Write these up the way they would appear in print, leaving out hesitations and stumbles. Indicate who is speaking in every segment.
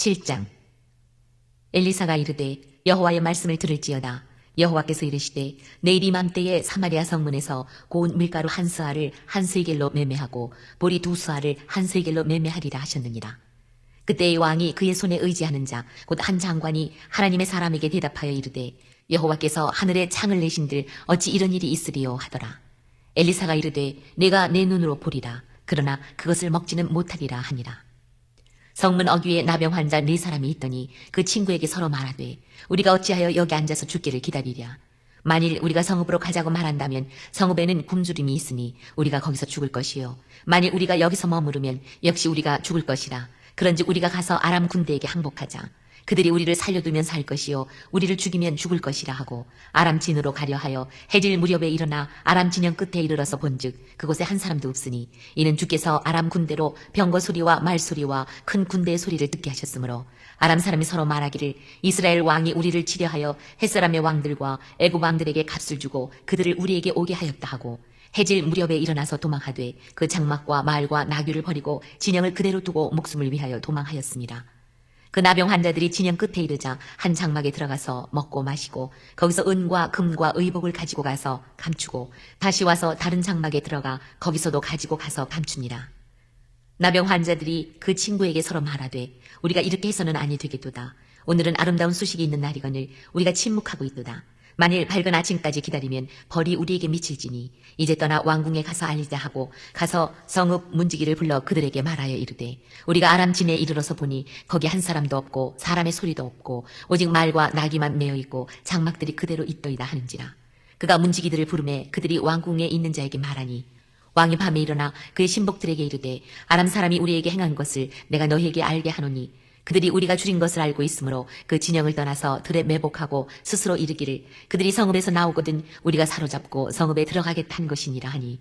Speaker 1: 7장. 엘리사가 이르되 여호와의 말씀을 들을지어다. 여호와께서 이르시되 내일 이맘때에 사마리아 성문에서 고운 밀가루 한 스아를 한 세겔로 매매하고 보리 두 스아를 한 세겔로 매매하리라 하셨느니라. 그때의 왕이 그의 손에 의지하는 자 곧 한 장관이 하나님의 사람에게 대답하여 이르되 여호와께서 하늘에 창을 내신들 어찌 이런 일이 있으리요 하더라. 엘리사가 이르되 내가 내 눈으로 보리라. 그러나 그것을 먹지는 못하리라 하니라. 성문 어귀에 나병 환자 4사람이 있더니 그 친구에게 서로 말하되 우리가 어찌하여 여기 앉아서 죽기를 기다리랴. 만일 우리가 성읍으로 가자고 말한다면 성읍에는 굶주림이 있으니 우리가 거기서 죽을 것이요 만일 우리가 여기서 머무르면 역시 우리가 죽을 것이라. 그런즉 우리가 가서 아람 군대에게 항복하자. 그들이 우리를 살려두면 살 것이요 우리를 죽이면 죽을 것이라 하고 아람 진으로 가려 하여 해질 무렵에 일어나 아람 진영 끝에 이르러서 본즉 그곳에 한 사람도 없으니 이는 주께서 아람 군대로 병거 소리와 말 소리와 큰 군대의 소리를 듣게 하셨으므로 아람 사람이 서로 말하기를 이스라엘 왕이 우리를 치려하여 햇사람의 왕들과 애굽 왕들에게 값을 주고 그들을 우리에게 오게 하였다 하고 해질 무렵에 일어나서 도망하되 그 장막과 말과 나귀를 버리고 진영을 그대로 두고 목숨을 위하여 도망하였습니다. 그 나병 환자들이 진영 끝에 이르자 한 장막에 들어가서 먹고 마시고 거기서 은과 금과 의복을 가지고 가서 감추고 다시 와서 다른 장막에 들어가 거기서도 가지고 가서 감춥니다. 나병 환자들이 그 친구에게 서로 말하되 우리가 이렇게 해서는 아니 되겠도다. 오늘은 아름다운 소식이 있는 날이거늘 우리가 침묵하고 있도다. 만일 밝은 아침까지 기다리면 벌이 우리에게 미칠지니 이제 떠나 왕궁에 가서 알리자 하고 가서 성읍 문지기를 불러 그들에게 말하여 이르되 우리가 아람 진에 이르러서 보니 거기 한 사람도 없고 사람의 소리도 없고 오직 말과 나귀만 메어 있고 장막들이 그대로 있더이다 하는지라. 그가 문지기들을 부르매 그들이 왕궁에 있는 자에게 말하니 왕이 밤에 일어나 그의 신복들에게 이르되 아람 사람이 우리에게 행한 것을 내가 너희에게 알게 하노니 그들이 우리가 줄인 것을 알고 있으므로 그 진영을 떠나서 들에 매복하고 스스로 이르기를 그들이 성읍에서 나오거든 우리가 사로잡고 성읍에 들어가겠다 한 것이니라 하니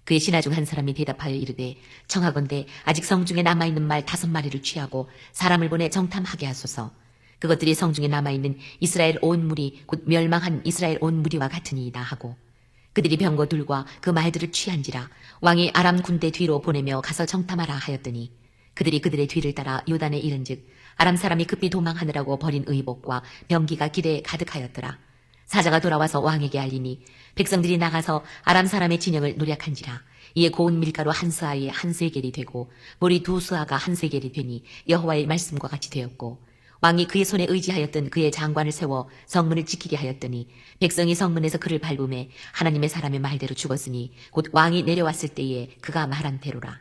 Speaker 1: 그의 신하 중 한 사람이 대답하여 이르되 청하건대 아직 성중에 남아있는 말 5마리를 취하고 사람을 보내 정탐하게 하소서. 그것들이 성중에 남아있는 이스라엘 온 무리 곧 멸망한 이스라엘 온 무리와 같으니이다 하고 그들이 병거 둘과 그 말들을 취한지라. 왕이 아람 군대 뒤로 보내며 가서 정탐하라 하였더니 그들이 그들의 뒤를 따라 요단에 이른즉 아람 사람이 급히 도망하느라고 버린 의복과 병기가 길에 가득하였더라. 사자가 돌아와서 왕에게 알리니 백성들이 나가서 아람 사람의 진영을 노략한지라. 이에 고운 밀가루 한 스아에 한 세겔이 되고 보리 2스아가 한 세겔이 되니 여호와의 말씀과 같이 되었고 왕이 그의 손에 의지하였던 그의 장관을 세워 성문을 지키게 하였더니 백성이 성문에서 그를 밟음에 하나님의 사람의 말대로 죽었으니 곧 왕이 내려왔을 때에 그가 말한 대로라.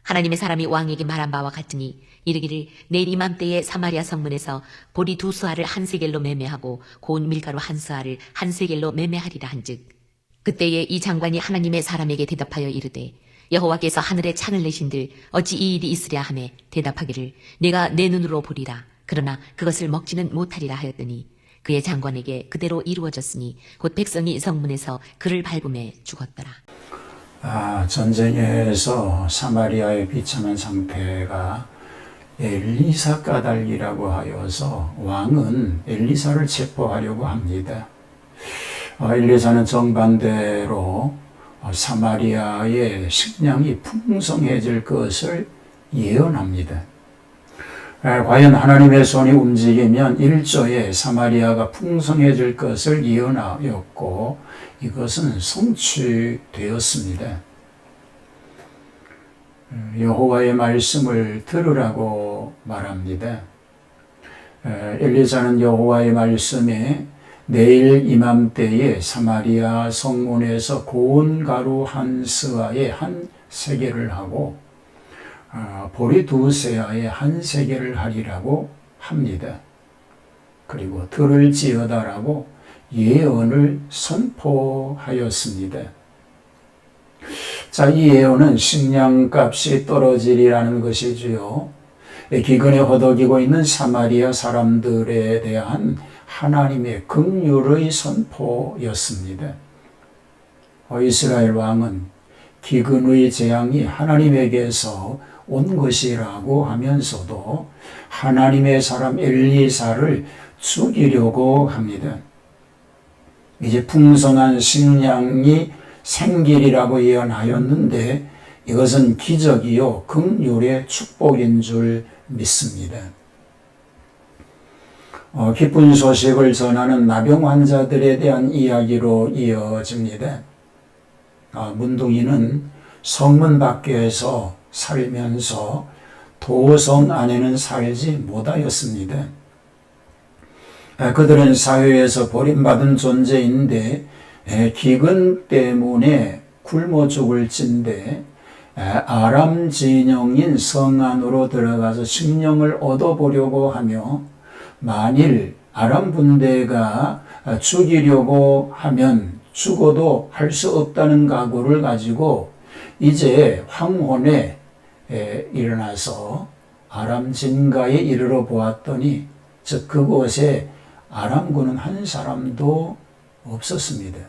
Speaker 1: 하나님의 사람이 왕에게 말한 바와 같으니 이르기를 내일 이맘때에 사마리아 성문에서 보리 2스아를 한 세겔로 매매하고 고운 밀가루 한 스아를 한 세겔로 매매하리라 한즉 그때에 이 장관이 하나님의 사람에게 대답하여 이르되 여호와께서 하늘에 창을 내신들 어찌 이 일이 있으랴 하매 대답하기를 내가 내 눈으로 보리라. 그러나 그것을 먹지는 못하리라 하였더니 그의 장관에게 그대로 이루어졌으니 곧 백성이 성문에서 그를 밟음에 죽었더라.
Speaker 2: 전쟁에서 사마리아의 비참한 상태가 엘리사 까닭이라고 하여서 왕은 엘리사를 체포하려고 합니다. 엘리사는 정반대로 사마리아의 식량이 풍성해질 것을 예언합니다. 과연 하나님의 손이 움직이면 일조에 사마리아가 풍성해질 것을 예언하였고 이것은 성취되었습니다. 여호와의 말씀을 들으라고 말합니다. 엘리사는 여호와의 말씀에 내일 이맘때에 사마리아 성문에서 고운 가루 한 스아에 한 세겔을 하고 보리 2스아에 한 세겔을 하리라고 합니다. 그리고 들을지어다라고 예언을 선포하였습니다. 자, 이 예언은 식량값이 떨어지리라는 것이지요. 기근에 허덕이고 있는 사마리아 사람들에 대한 하나님의 긍휼의 선포였습니다. 이스라엘 왕은 기근의 재앙이 하나님에게서 온 것이라고 하면서도 하나님의 사람 엘리사를 죽이려고 합니다. 이제 풍성한 식량이 생기리라고 예언하였는데 이것은 기적이요 긍휼의 축복인 줄 믿습니다. 기쁜 소식을 전하는 나병 환자들에 대한 이야기로 이어집니다. 문둥이는 성문 밖에서 살면서 도성 안에는 살지 못하였습니다. 그들은 사회에서 버림받은 존재인데 기근 때문에 굶어 죽을 찐데 아람 진영인 성 안으로 들어가서 식량을 얻어보려고 하며 만일 아람 군대가 죽이려고 하면 죽어도 할 수 없다는 각오를 가지고 이제 황혼에 일어나서 아람 진가에 이르러 보았더니 즉 그곳에 아람군은 한 사람도 없었습니다.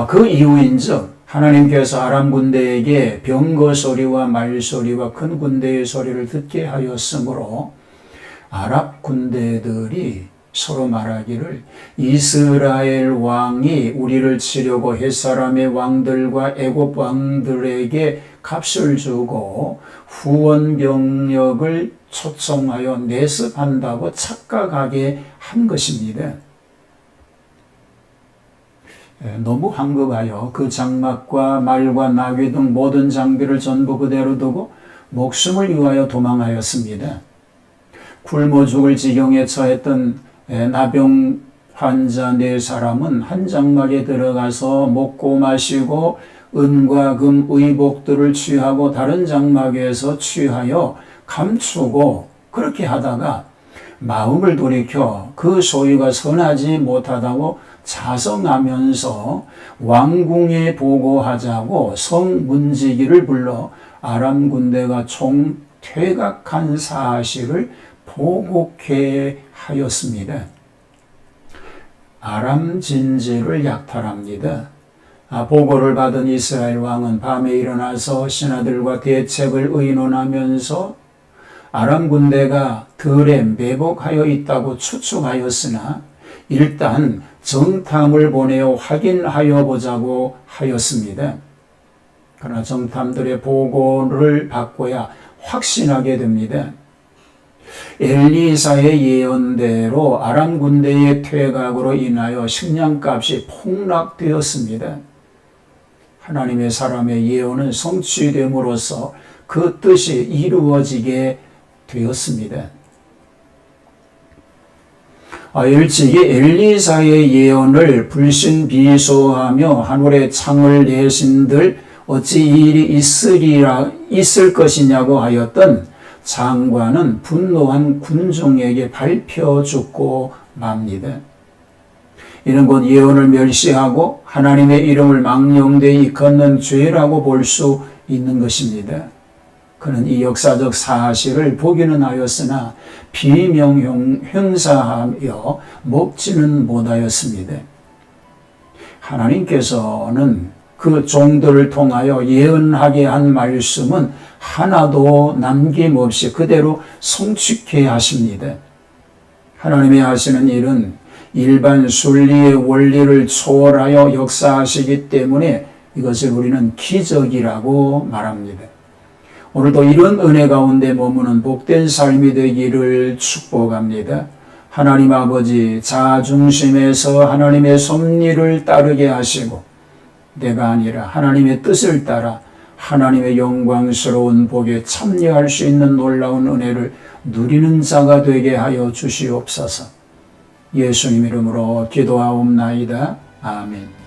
Speaker 2: 그 이유인즉 하나님께서 아람 군대에게 병거 소리와 말 소리와 큰 군대의 소리를 듣게 하였으므로 아랍 군대들이 서로 말하기를 이스라엘 왕이 우리를 치려고 햇사람의 왕들과 애굽 왕들에게 값을 주고 후원 병력을 초청하여 내습한다고 착각하게 한 것입니다. 너무 황급하여 그 장막과 말과 나귀 등 모든 장비를 전부 그대로 두고 목숨을 위하여 도망하였습니다. 굶어 죽을 지경에 처했던 나병 환자 4사람은 한 장막에 들어가서 먹고 마시고 은과 금 의복들을 취하고 다른 장막에서 취하여 감추고 그렇게 하다가 마음을 돌이켜 그 소유가 선하지 못하다고 자성하면서 왕궁에 보고하자고 성문지기를 불러 아람 군대가 총 퇴각한 사실을 보고케 하였습니다. 아람 진지를 약탈합니다. 보고를 받은 이스라엘 왕은 밤에 일어나서 신하들과 대책을 의논하면서 아람 군대가 들에 매복하여 있다고 추측하였으나 일단 정탐을 보내어 확인하여 보자고 하였습니다. 그러나 정탐들의 보고를 받고야 확신하게 됩니다. 엘리사의 예언대로 아람 군대의 퇴각으로 인하여 식량값이 폭락되었습니다. 하나님의 사람의 예언은 성취됨으로써 그 뜻이 이루어지게 되었습니다. 일찍이 엘리사의 예언을 불신비소하며 하늘에 창을 내신들 어찌 이 일이 있을 것이냐고 하였던 장관은 분노한 군중에게 밟혀 죽고 맙니다. 이는 곧 예언을 멸시하고 하나님의 이름을 망령되이 일컫는 죄라고 볼 수 있는 것입니다. 그는 이 역사적 사실을 보기는 하였으나 비명행사하며 먹지는 못하였습니다. 하나님께서는 그 종들을 통하여 예언하게 한 말씀은 하나도 남김없이 그대로 성취케 하십니다. 하나님이 하시는 일은 일반 순리의 원리를 초월하여 역사하시기 때문에 이것을 우리는 기적이라고 말합니다. 오늘도 이런 은혜 가운데 머무는 복된 삶이 되기를 축복합니다. 하나님 아버지 자중심에서 하나님의 섭리를 따르게 하시고 내가 아니라 하나님의 뜻을 따라 하나님의 영광스러운 복에 참여할 수 있는 놀라운 은혜를 누리는 자가 되게 하여 주시옵소서. 예수님 이름으로 기도하옵나이다. 아멘.